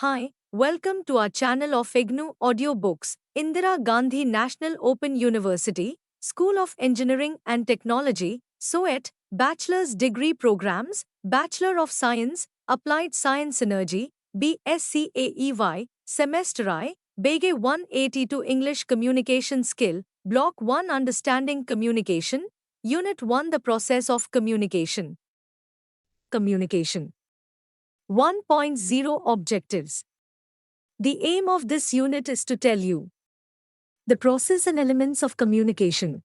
Hi, welcome to our channel of IGNOU audiobooks, Indira Gandhi National Open University, School of Engineering and Technology, SOET, Bachelor's Degree Programs, Bachelor of Science, Applied Science Synergy, BSCAEY, Semester I, BEGAE 182 English Communication Skill, Block-1 Understanding Communication, Unit-1 The Process of Communication. Communication. 1.0 Objectives. The aim of this unit is to tell you the process and elements of communication,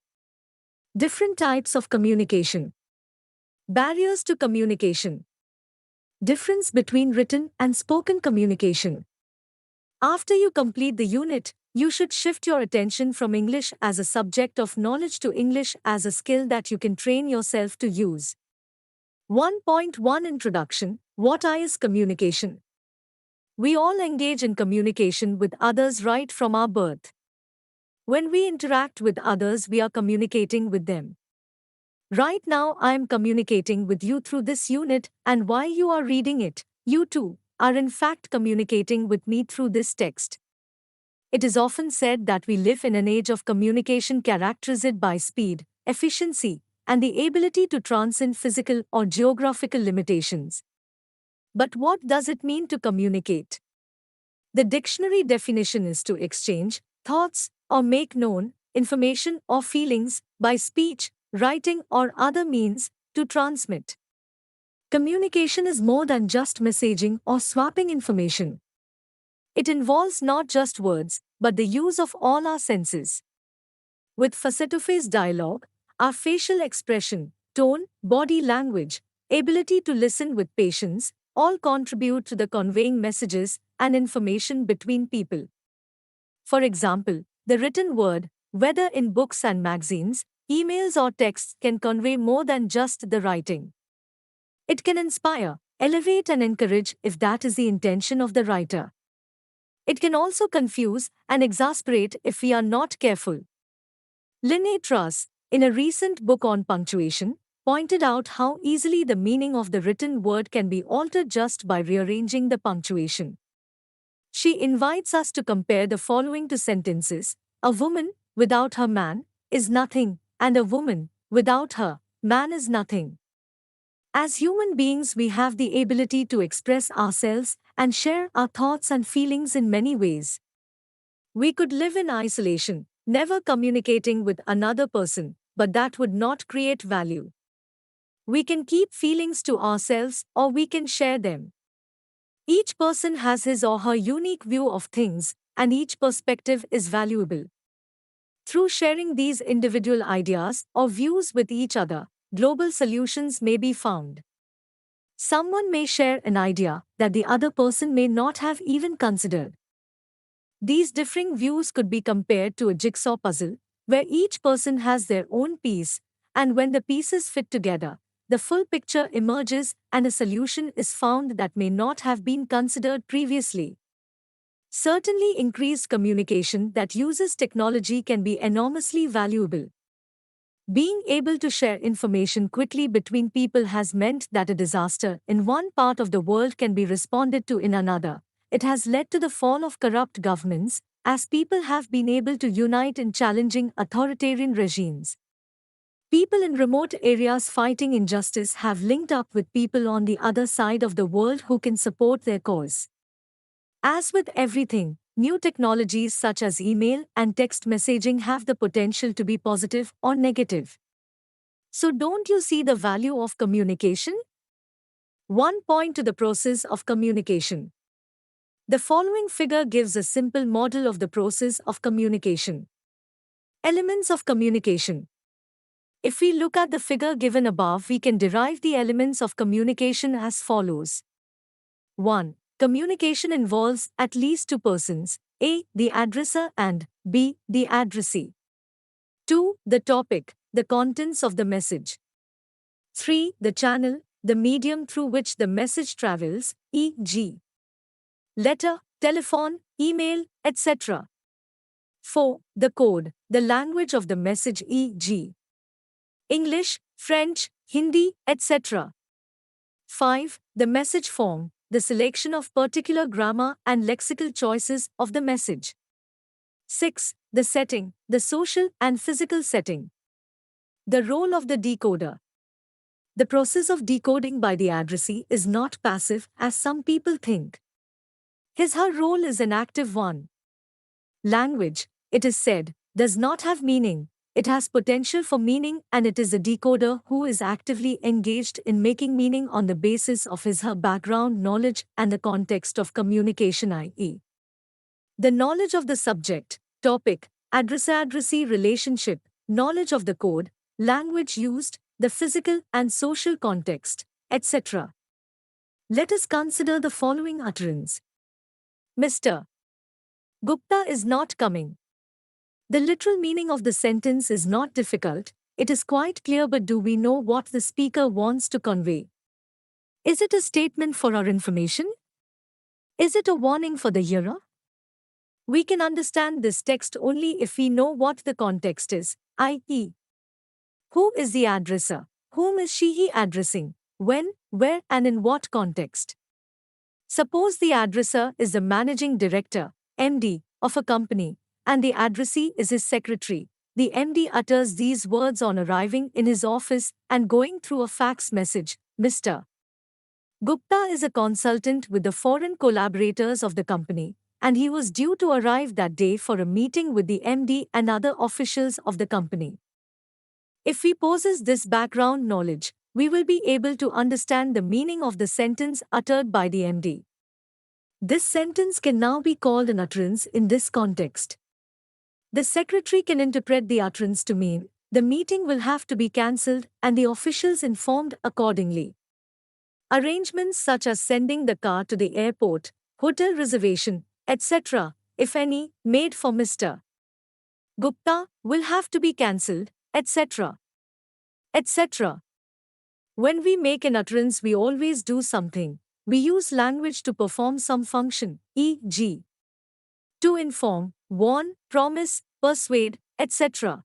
different types of communication, barriers to communication, difference between written and spoken communication. After you complete the unit, you should shift your attention from English as a subject of knowledge to English as a skill that you can train yourself to use. 1.1 Introduction. What is communication? We all engage in communication with others right from our birth. When we interact with others, we are communicating with them. Right now, I am communicating with you through this unit, and while you are reading it, you too are in fact communicating with me through this text. It is often said that we live in an age of communication characterized by speed, efficiency, and the ability to transcend physical or geographical limitations. But what does it mean to communicate? The dictionary definition is to exchange thoughts or make known information or feelings by speech, writing, or other means to transmit. Communication is more than just messaging or swapping information. It involves not just words, but the use of all our senses. With face-to-face dialogue, our facial expression, tone, body language, ability to listen with patience, all contribute to the conveying messages and information between people. For example, the written word, whether in books and magazines, emails or texts, can convey more than just the writing. It can inspire, elevate, and encourage if that is the intention of the writer. It can also confuse and exasperate if we are not careful. Linnaeus Truss, in a recent book on punctuation, pointed out how easily the meaning of the written word can be altered just by rearranging the punctuation. She invites us to compare the following two sentences: a woman without her man is nothing, and a woman without her man is nothing. As human beings, we have the ability to express ourselves and share our thoughts and feelings in many ways. We could live in isolation, never communicating with another person, but that would not create value. We can keep feelings to ourselves, or we can share them. Each person has his or her unique view of things, and each perspective is valuable. Through sharing these individual ideas or views with each other, global solutions may be found. Someone may share an idea that the other person may not have even considered. These differing views could be compared to a jigsaw puzzle, where each person has their own piece, and when the pieces fit together, the full picture emerges and a solution is found that may not have been considered previously. Certainly, increased communication that uses technology can be enormously valuable. Being able to share information quickly between people has meant that a disaster in one part of the world can be responded to in another. It has led to the fall of corrupt governments, as people have been able to unite in challenging authoritarian regimes. People in remote areas fighting injustice have linked up with people on the other side of the world who can support their cause. As with everything, new technologies such as email and text messaging have the potential to be positive or negative. So don't you see the value of communication? 1 point to the process of communication. The following figure gives a simple model of the process of communication. Elements of communication. If we look at the figure given above, we can derive the elements of communication as follows. 1. Communication involves at least two persons, A. the addresser and B. the addressee. 2. The topic, the contents of the message. 3. The channel, the medium through which the message travels, e.g. letter, telephone, email, etc. 4. The code, the language of the message, e.g. English, French, Hindi, etc. 5. The message form, The selection of particular grammar and lexical choices of the message. 6. The setting, the social and physical setting. The role of the decoder. The process of decoding by the addressee is not passive, as some people think. Her role is an active one. Language, it is said, does not have meaning. It has potential for meaning, and it is the decoder who is actively engaged in making meaning on the basis of her background knowledge and the context of communication, i.e., the knowledge of the subject, topic, addressee relationship, knowledge of the code, language used, the physical and social context, etc. Let us consider the following utterance. Mr. Gupta is not coming. The literal meaning of the sentence is not difficult, it is quite clear, but do we know what the speaker wants to convey? Is it a statement for our information? Is it a warning for the hearer? We can understand this text only if we know what the context is, i.e., who is the addresser, whom is he addressing, when, where, and in what context. Suppose the addresser is the managing director, MD, of a company, and the addressee is his secretary. The MD utters these words on arriving in his office and going through a fax message. Mr. Gupta is a consultant with the foreign collaborators of the company, and he was due to arrive that day for a meeting with the MD and other officials of the company. If we possess this background knowledge, we will be able to understand the meaning of the sentence uttered by the MD. This sentence can now be called an utterance in this context. The secretary can interpret the utterance to mean, the meeting will have to be cancelled and the officials informed accordingly. Arrangements such as sending the car to the airport, hotel reservation, etc., if any, made for Mr. Gupta, will have to be cancelled, etc. etc. When we make an utterance, we always do something. We use language to perform some function, e.g., to inform, warn, promise, persuade, etc.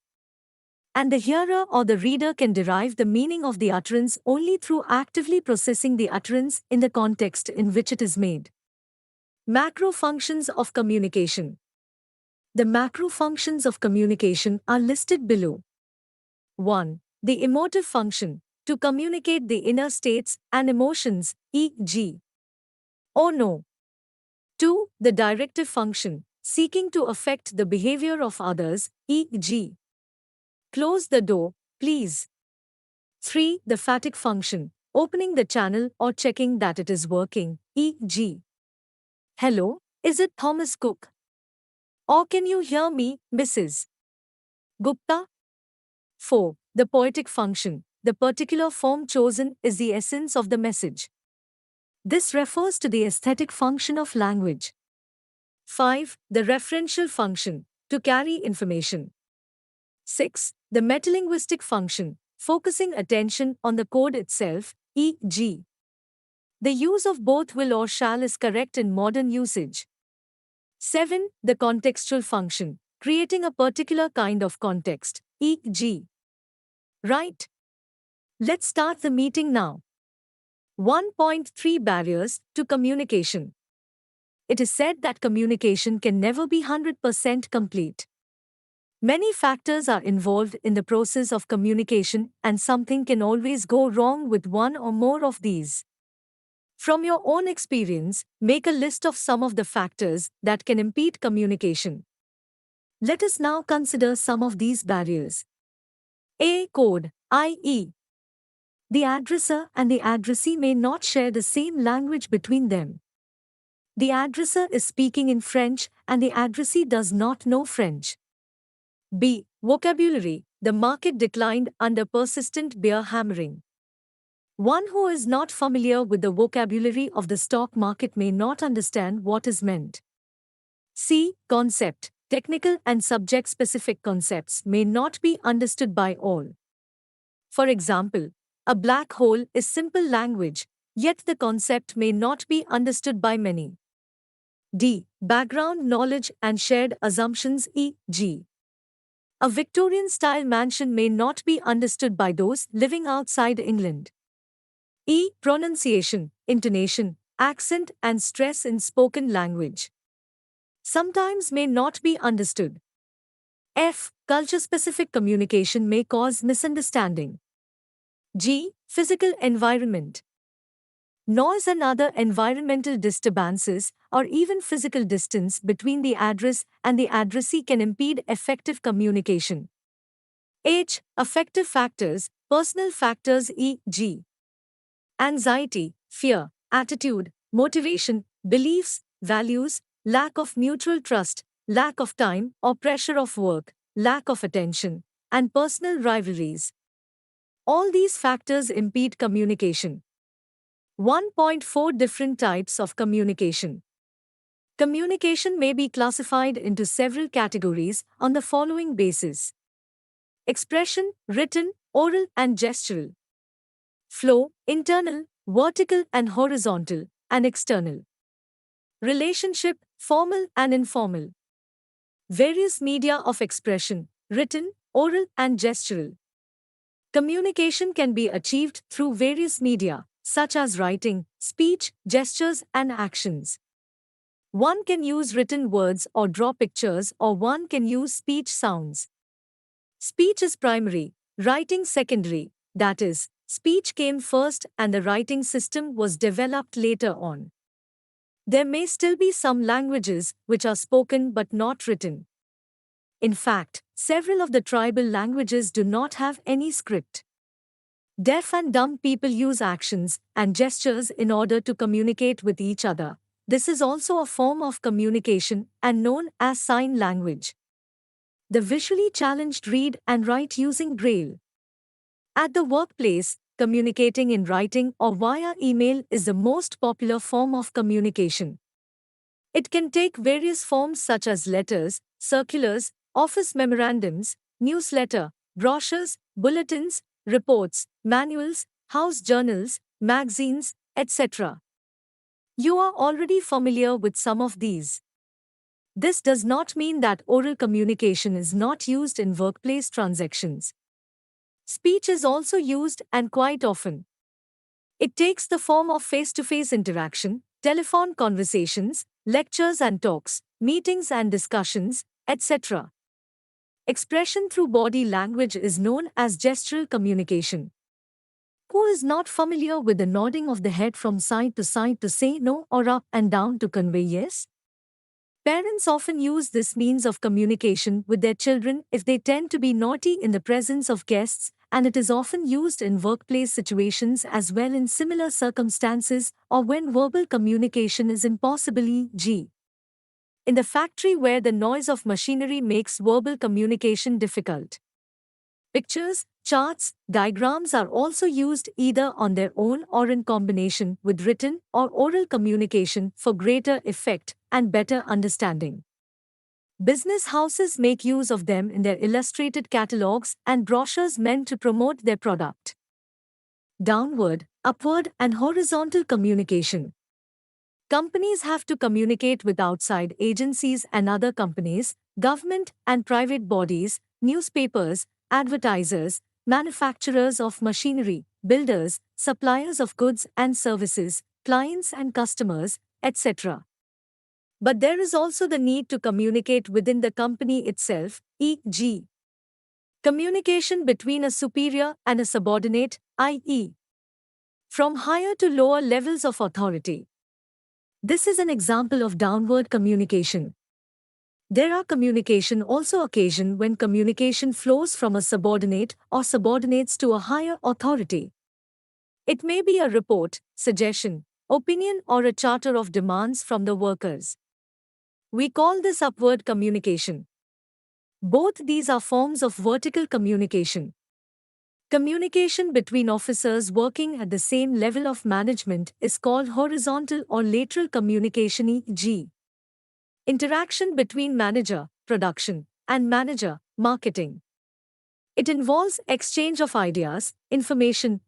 And the hearer or the reader can derive the meaning of the utterance only through actively processing the utterance in the context in which it is made. Macro functions of communication. The macro functions of communication are listed below. 1. The emotive function, to communicate the inner states and emotions, e.g., oh no. 2. The directive function, seeking to affect the behavior of others, e.g., close the door, please. 3. The fatigue function, opening the channel or checking that it is working, e.g., hello, is it Thomas Cook? Or can you hear me, Mrs. Gupta? 4. The poetic function, the particular form chosen is the essence of the message. This refers to the aesthetic function of language. 5. The referential function, to carry information. 6. The metalinguistic function, focusing attention on the code itself, e.g., the use of both will or shall is correct in modern usage. 7. The contextual function, creating a particular kind of context, e.g., right. Let's start the meeting now. 1.3 Barriers to communication. It is said that communication can never be 100% complete. Many factors are involved in the process of communication, and something can always go wrong with one or more of these. From your own experience, make a list of some of the factors that can impede communication. Let us now consider some of these barriers. A. Code, i.e., the addresser and the addressee may not share the same language between them. The addresser is speaking in French and the addressee does not know French. B. Vocabulary, the market declined under persistent bear hammering. One who is not familiar with the vocabulary of the stock market may not understand what is meant. C. Concept, technical and subject-specific concepts may not be understood by all. For example, a black hole is simple language, yet the concept may not be understood by many. D. Background knowledge and shared assumptions, e.g., a Victorian-style mansion may not be understood by those living outside England. E. Pronunciation, intonation, accent, and stress in spoken language. Sometimes may not be understood. F. Culture-specific communication may cause misunderstanding. G. Physical environment. Noise and other environmental disturbances, or even physical distance between the address and the addressee, can impede effective communication. H. Affective factors, personal factors e.g. anxiety, fear, attitude, motivation, beliefs, values, lack of mutual trust, lack of time or pressure of work, lack of attention, and personal rivalries. All these factors impede communication. 1.4 Different types of communication. Communication may be classified into several categories on the following basis: expression, written, oral, and gestural; flow, internal, vertical and horizontal, and external; relationship, formal and informal; various media of expression, written, oral, and gestural. Communication can be achieved through various media, such as writing, speech, gestures, and actions. One can use written words or draw pictures, or one can use speech sounds. Speech is primary, writing secondary, that is, speech came first and the writing system was developed later on. There may still be some languages which are spoken but not written. In fact, several of the tribal languages do not have any script. Deaf and dumb people use actions and gestures in order to communicate with each other. This is also a form of communication and known as sign language. The visually challenged read and write using Braille. At the workplace, communicating in writing or via email is the most popular form of communication. It can take various forms such as letters, circulars, office memorandums, newsletter, brochures, bulletins, reports, manuals, house journals, magazines, etc. You are already familiar with some of these. This does not mean that oral communication is not used in workplace transactions. Speech is also used, and quite often. It takes the form of face-to-face interaction, telephone conversations, lectures and talks, meetings and discussions, etc. Expression through body language is known as gestural communication. Who is not familiar with the nodding of the head from side to say no or up and down to convey yes? Parents often use this means of communication with their children if they tend to be naughty in the presence of guests, and it is often used in workplace situations as well in similar circumstances or when verbal communication is impossible, e.g. in the factory where the noise of machinery makes verbal communication difficult. Pictures, charts, diagrams are also used either on their own or in combination with written or oral communication for greater effect and better understanding. Business houses make use of them in their illustrated catalogs and brochures meant to promote their product. Downward, upward, and horizontal communication. Companies have to communicate with outside agencies and other companies, government and private bodies, newspapers, advertisers, manufacturers of machinery, builders, suppliers of goods and services, clients and customers, etc. But there is also the need to communicate within the company itself, e.g. communication between a superior and a subordinate, i.e. from higher to lower levels of authority. This is an example of downward communication. There are communication also occasion when communication flows from a subordinate or subordinates to a higher authority. It may be a report, suggestion, opinion, or a charter of demands from the workers. We call this upward communication. Both these are forms of vertical communication. Communication between officers working at the same level of management is called horizontal or lateral communication, e.g. interaction between manager, production, and manager, marketing. It involves exchange of ideas, information,